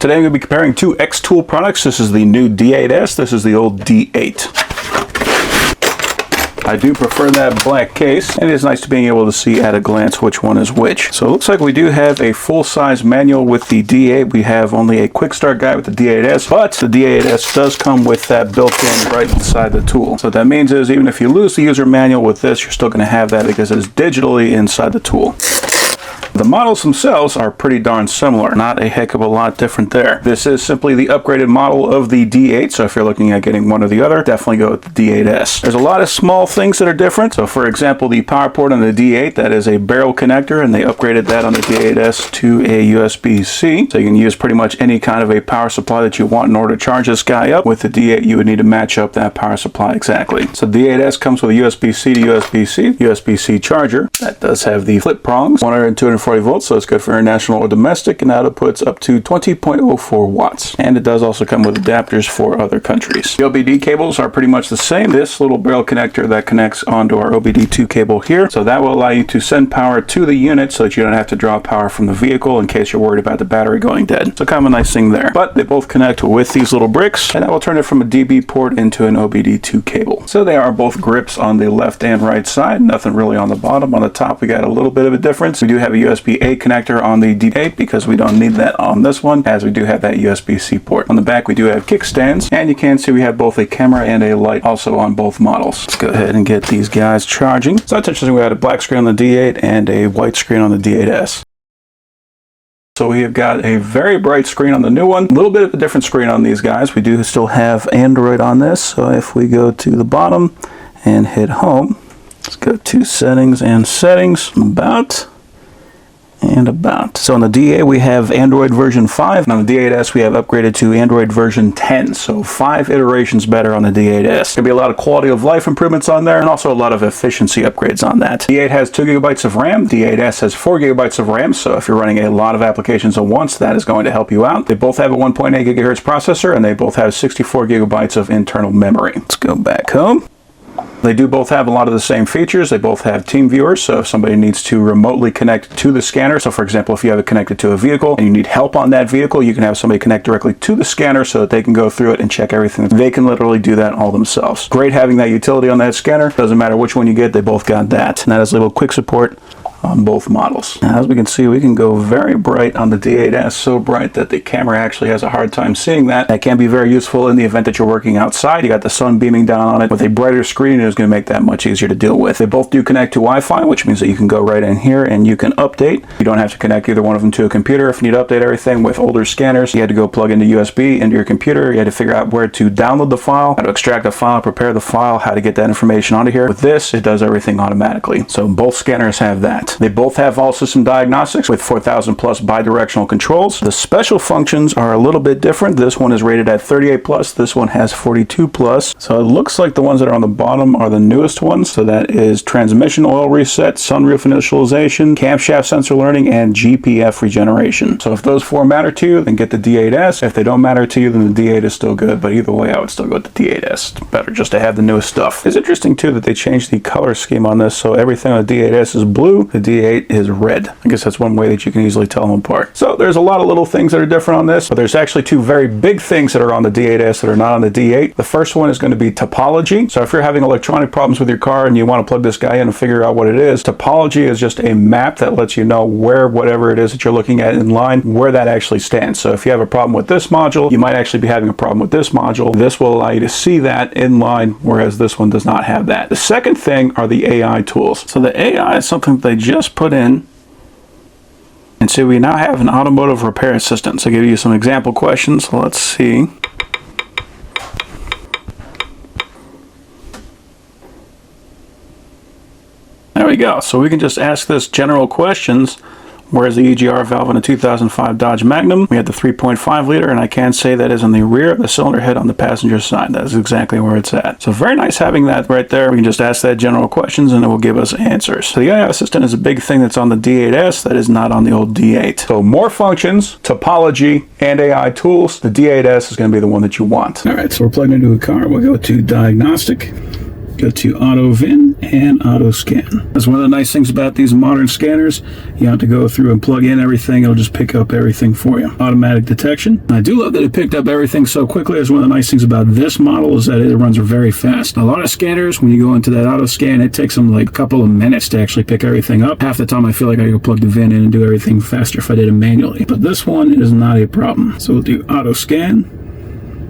Today I'm going to be comparing two XTOOL products. This is the new D8S, this is the old D8. I do prefer that black case, and it's nice to being able to see at a glance which one is which. So it looks like we do have a full-size manual with the D8. We have only a quick start guide with the D8S, but the D8S does come with that built-in right inside the tool. So what that means is even if you lose the user manual with this, you're still going to have that because it's digitally inside the tool. The models themselves are pretty darn similar, not a heck of a lot different there. This is simply the upgraded model of the D8, so if you're looking at getting one or the other, definitely go with the D8S. There's a lot of small things that are different. So for example, the power port on the D8, that is a barrel connector, and they upgraded that on the D8S to a USB-C. So you can use pretty much any kind of a power supply that you want in order to charge this guy up. With the D8, you would need to match up that power supply exactly. So the D8S comes with a USB-C to USB-C, USB-C charger. That does have the flip prongs, 100 and 240 volts, so it's good for international or domestic, and outputs up to 20.04 watts. And it does also come with adapters for other countries. The OBD cables are pretty much the same. This little barrel connector that connects onto our OBD2 cable here, so that will allow you to send power to the unit so that you don't have to draw power from the vehicle in case you're worried about the battery going dead. So kind of a nice thing there. But they both connect with these little bricks, and that will turn it from a DB port into an OBD2 cable. So they are both grips on the left and right side, nothing really on the bottom. On the top we got a little bit of a difference. We do have a USB-A connector on the D8 because we don't need that on this one, as we do have that USB-C port. On the back we do have kickstands, and you can see we have both a camera and a light also on both models. Let's go ahead and get these guys charging. So that's interesting, we had a black screen on the D8 and a white screen on the D8S. So we have got a very bright screen on the new one, a little bit of a different screen on these guys. We do still have Android on this, so if we go to the bottom and hit home, let's go to settings and settings, about. So on the D8 we have Android version 5, and on the D8S we have upgraded to Android version 10, so 5 iterations better on the D8S. There's going to be a lot of quality of life improvements on there, and also a lot of efficiency upgrades on that. D8 has 2 GB of RAM, D8S has 4 GB of RAM, so if you're running a lot of applications at once, that is going to help you out. They both have a 1.8 GHz processor, and they both have 64 GB of internal memory. Let's go back home. They do both have a lot of the same features. They both have team viewers, so if somebody needs to remotely connect to the scanner, so for example if you have it connected to a vehicle and you need help on that vehicle, you can have somebody connect directly to the scanner so that they can go through it and check everything. They can literally do that all themselves. Great having that utility on that scanner. Doesn't matter which one you get, they both got that. And that is a little quick support on both models. Now, as we can see, we can go very bright on the D8S, so bright that the camera actually has a hard time seeing that. That can be very useful in the event that you're working outside. You got the sun beaming down on it. With a brighter screen, it is going to make that much easier to deal with. They both do connect to Wi-Fi, which means that you can go right in here and you can update. You don't have to connect either one of them to a computer. If you need to update everything with older scanners, you had to go plug into USB into your computer. You had to figure out where to download the file, how to extract the file, prepare the file, how to get that information onto here. With this, it does everything automatically. So both scanners have that. They both have all system diagnostics with 4,000 plus bidirectional controls. The special functions are a little bit different. This one is rated at 38 plus, this one has 42 plus. So it looks like the ones that are on the bottom are the newest ones. So that is transmission oil reset, sunroof initialization, camshaft sensor learning, and GPF regeneration. So if those 4 matter to you, then get the D8S. If they don't matter to you, then the D8 is still good, but either way I would still go with the D8S. It's better just to have the newest stuff. It's interesting too that they changed the color scheme on this, so everything on the D8S is blue, the D8 is red. I guess that's one way that you can easily tell them apart. So there's a lot of little things that are different on this, but there's actually 2 very big things that are on the D8S that are not on the D8. The first one is going to be topology. So if you're having electronic problems with your car and you want to plug this guy in and figure out what it is, topology is just a map that lets you know where whatever it is that you're looking at in line, where that actually stands. So if you have a problem with this module, you might actually be having a problem with this module. This will allow you to see that in line, whereas this one does not have that. The second thing are the AI tools. So the AI is something that they just put in. And so we now have an automotive repair assistant. So I'll give you some example questions. Let's see. There we go. So we can just ask this general questions. Where's the EGR valve in a 2005 Dodge Magnum? We have the 3.5 liter, and I can say that is in the rear of the cylinder head on the passenger side. That is exactly where it's at. So very nice having that right there. We can just ask that general questions and it will give us answers. So the AI assistant is a big thing that's on the D8S that is not on the old D8. So more functions, topology, and AI tools. The D8S is going to be the one that you want. All right, so we're plugged into a car. We'll go to Diagnostic. go to Auto VIN and Auto Scan. That's one of the nice things about these modern scanners. You don't have to go through and plug in everything. It'll just pick up everything for you. Automatic detection. I do love that it picked up everything so quickly. That's one of the nice things about this model, is that it runs very fast. A lot of scanners, when you go into that auto scan, it takes them like a couple of minutes to actually pick everything up. Half the time I feel like I could plug the VIN in and do everything faster if I did it manually. But this one is not a problem. So we'll do auto scan.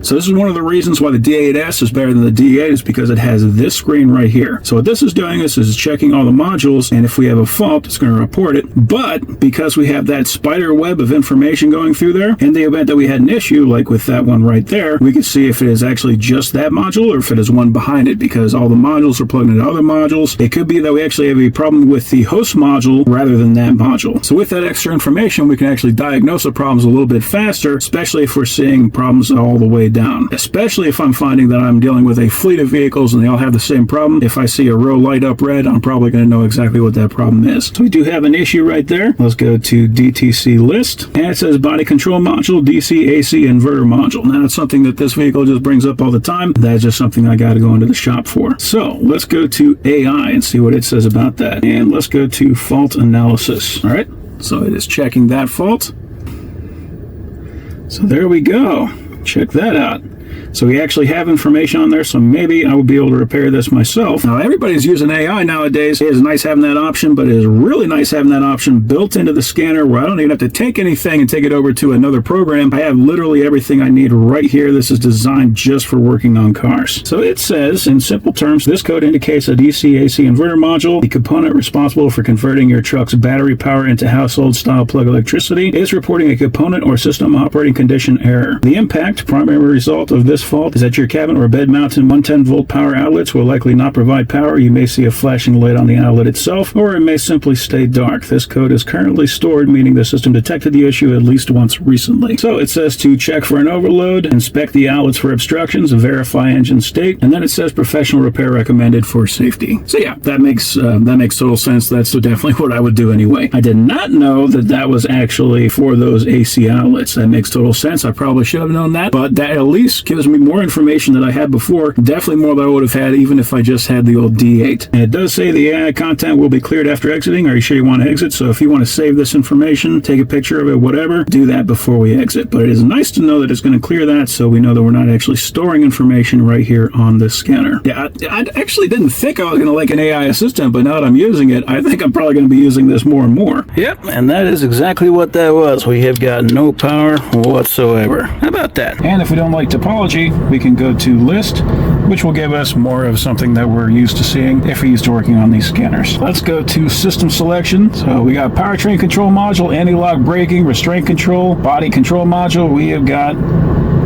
So this is one of the reasons why the D8S is better than the D8, is because it has this screen right here. So what this is doing is checking all the modules, and if we have a fault, it's going to report it. But because we have that spider web of information going through there, in the event that we had an issue, like with that one right there, we can see if it is actually just that module or if it is one behind it, because all the modules are plugged into other modules. It could be that we actually have a problem with the host module rather than that module. So with that extra information, we can actually diagnose the problems a little bit faster, especially if we're seeing problems all the way down. Especially if I'm finding that I'm dealing with a fleet of vehicles and they all have the same problem. If I see a row light up red, I'm probably going to know exactly what that problem is. So we do have an issue right there. Let's go to DTC list, and it says body control module, DC AC inverter module. Now it's something that this vehicle just brings up all the time. That's just something I got to go into the shop for. So let's go to AI and see what it says about that. And let's go to fault analysis. All right. So it is checking that fault. So there we go. Check that out. So we actually have information on there, so maybe I will be able to repair this myself. Now, everybody's using AI nowadays. It is nice having that option, but it is really nice having that option built into the scanner where I don't even have to take anything and take it over to another program. I have literally everything I need right here. This is designed just for working on cars. So it says, in simple terms, this code indicates a DC-AC inverter module, the component responsible for converting your truck's battery power into household-style plug electricity, is reporting a component or system operating condition error. The impact, primary result of this fault, is that your cabin or bed mounted 110-volt power outlets will likely not provide power. You may see a flashing light on the outlet itself, or it may simply stay dark. This code is currently stored, meaning the system detected the issue at least once recently. So it says to check for an overload, inspect the outlets for obstructions, verify engine state, and then it says professional repair recommended for safety. So yeah, that makes total sense. That's definitely what I would do anyway. I did not know that that was actually for those AC outlets. That makes total sense. I probably should have known that, but that at least gives me more information than I had before. Definitely more than I would have had even if I just had the old D8. And it does say the AI content will be cleared after exiting. Are you sure you want to exit? So if you want to save this information, take a picture of it, whatever, do that before we exit. But it is nice to know that it's going to clear that, so we know that we're not actually storing information right here on this scanner. Yeah, I actually didn't think I was going to like an AI assistant, but now that I'm using it, I think I'm probably going to be using this more and more. Yep, and that is exactly what that was. We have got no power whatsoever. How about that? And if we don't like topology, we can go to list, which will give us more of something that we're used to seeing if we're used to working on these scanners. Let's go to system selection. So we got powertrain control module, anti-lock braking, restraint control, body control module. We have got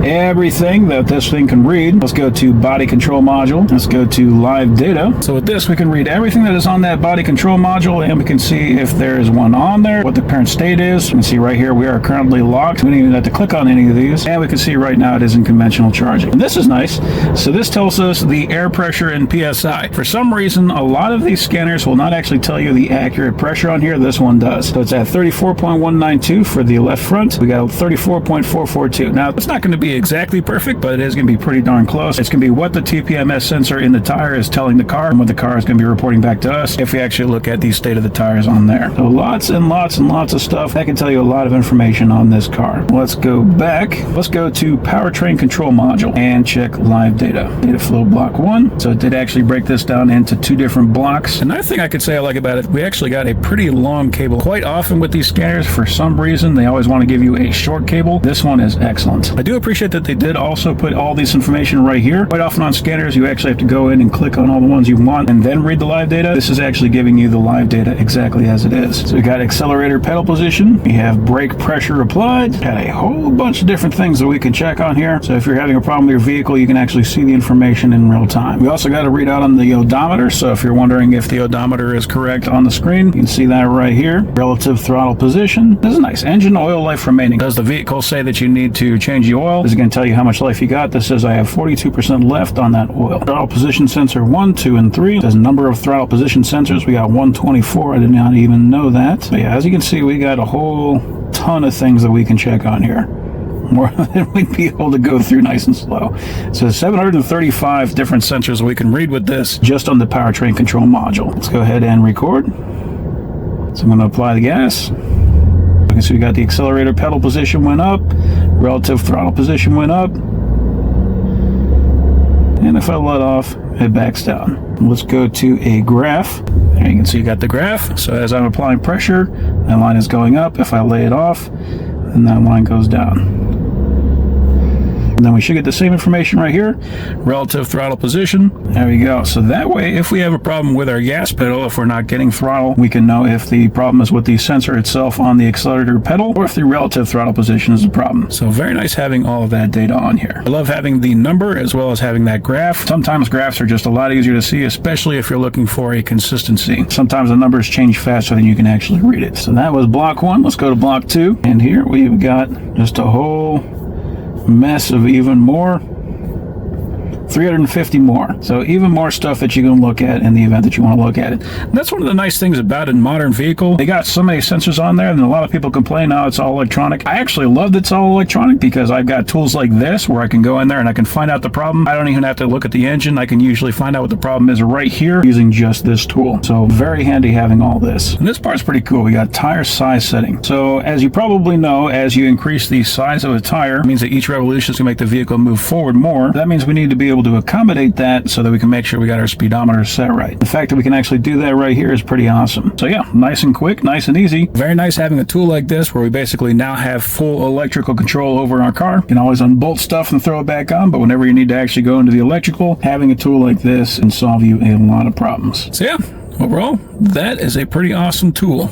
everything that this thing can read. Let's go to body control module. Let's go to live data. So with this, we can read everything that is on that body control module, and we can see if there is one on there, what the current state is. You can see right here we are currently locked. We don't even have to click on any of these, and we can see right now it is in conventional charging. And this is nice. So this tells us the air pressure in PSI. For some reason, a lot of these scanners will not actually tell you the accurate pressure on here. This one does. So it's at 34.192 for the left front. We got 34.442. Now it's not going to be exactly perfect, but it is going to be pretty darn close. It's going to be what the TPMS sensor in the tire is telling the car and what the car is going to be reporting back to us if we actually look at the state of the tires on there. So lots and lots and lots of stuff that can tell you a lot of information on this car. Let's go back. Let's go to powertrain control module and check live data. Data flow block 1. So it did actually break this down into 2 different blocks. Another thing I could say I like about it, we actually got a pretty long cable. Quite often with these scanners, for some reason, they always want to give you a short cable. This one is excellent. I do appreciate that they did also put all this information right here. Quite often on scanners, you actually have to go in and click on all the ones you want and then read the live data. This is actually giving you the live data exactly as it is. So we got accelerator pedal position. We have brake pressure applied. Got a whole bunch of different things that we can check on here. So if you're having a problem with your vehicle, you can actually see the information in real time. We also got a readout on the odometer. So if you're wondering if the odometer is correct on the screen, you can see that right here. Relative throttle position. This is nice. Engine oil life remaining. Does the vehicle say that you need to change the oil? Is it going to tell you how much life you got? This says I have 42% left on that oil. Throttle position sensor 1, 2, and 3. It says number of throttle position sensors. We got 124. I did not even know that. But yeah, as you can see, we got a whole ton of things that we can check on here. more than we'd be able to go through nice and slow. So 735 different sensors we can read with this just on the powertrain control module. Let's go ahead and record. So I'm going to apply the gas. Okay, so we got the accelerator pedal position went up, relative throttle position went up, and if I let off, it backs down. Let's go to a graph. There you can see you got the graph. So as I'm applying pressure, that line is going up. If I lay it off, then that line goes down. And then we should get the same information right here, relative throttle position. There we go. So that way, if we have a problem with our gas pedal, if we're not getting throttle, we can know if the problem is with the sensor itself on the accelerator pedal, or if the relative throttle position is the problem. So very nice having all of that data on here. I love having the number as well as having that graph. Sometimes graphs are just a lot easier to see, especially if you're looking for a consistency. Sometimes the numbers change faster than you can actually read it. So that was block 1. Let's go to block 2. And here we've got just a whole mess of even more, 350 more. So even more stuff that you can look at in the event that you want to look at it. And that's one of the nice things about a modern vehicle. They got so many sensors on there, and a lot of people complain, oh, it's all electronic. I actually love that it's all electronic because I've got tools like this where I can go in there and I can find out the problem. I don't even have to look at the engine. I can usually find out what the problem is right here using just this tool. So very handy having all this. And this part's pretty cool. We got tire size setting. So as you probably know, as you increase the size of a tire, it means that each revolution is going to make the vehicle move forward more. That means we need to be able to accommodate that so that we can make sure we got our speedometer set right. The fact that we can actually do that right here is pretty awesome. So yeah, nice and quick, nice and easy. Very nice having a tool like this where we basically now have full electrical control over our car. You can always unbolt stuff and throw it back on, but whenever you need to actually go into the electrical, having a tool like this can solve you a lot of problems. So yeah, overall, that is a pretty awesome tool.